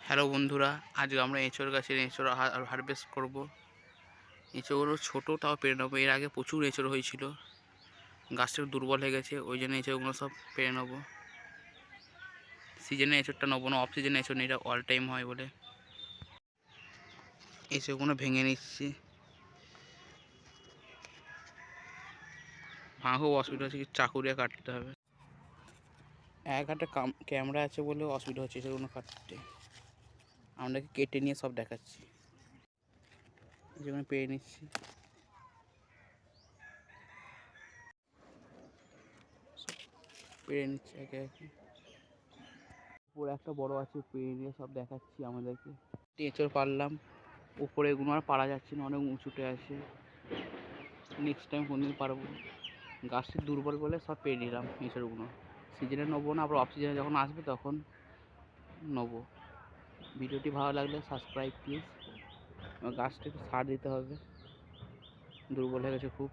Hello বন্ধুরা, আজকে আমরা এঁচোড় গাছের এঁচোড় হারভেস্ট করব। এঁচোড়গুলো ছোটো, তাও পেরে নেবো। এর আগে প্রচুর এঁচোড় হয়েছিল, গাছটা দুর্বল হয়ে গেছে, ওই জন্য এঁচোড়গুলো সব পেরে নেবো। সিজনে এঁচোড়টা নেবো না, অফ সিজনে এঁচোড় নিয়ে, এটা অল টাইম হয় বলে। এঁচোড়গুলো ভেঙে নিচ্ছি। ভাঙা খুব অসুবিধা হচ্ছে, চাকু দিয়ে কাটতে হবে। এক হাতে ক্যামেরা আছে বলে অসুবিধা হচ্ছে এঁচোড়গুলো কাটতে। আপনাকে কেটে নিয়ে সব দেখাচ্ছি। এঁচোড়গুলো পেরে নিচ্ছি। পেরে নিচ্ছি একে একে। উপরে একটা বড় আছে, পেরে নিয়ে সব দেখাচ্ছি আমাদেরকে। এঁচোড় পারলাম, উপরে এগুলো আর পারা যাচ্ছে না, অনেক উঁচুতে আছে। নেক্সট টাইম কোনদিন পারবো। গাছটি দুর্বল বলে সব পেরে নিলাম এঁচোড়গুলো। সিজনে নেবো না, আবার অফ সিজনে যখন আসবে তখন নেবো। ভিডিওটি ভালো লাগলে সাবস্ক্রাইব প্লিজ। গাছটা একটু সার দিতে হবে, দুর্বল হয়ে গেছে খুব।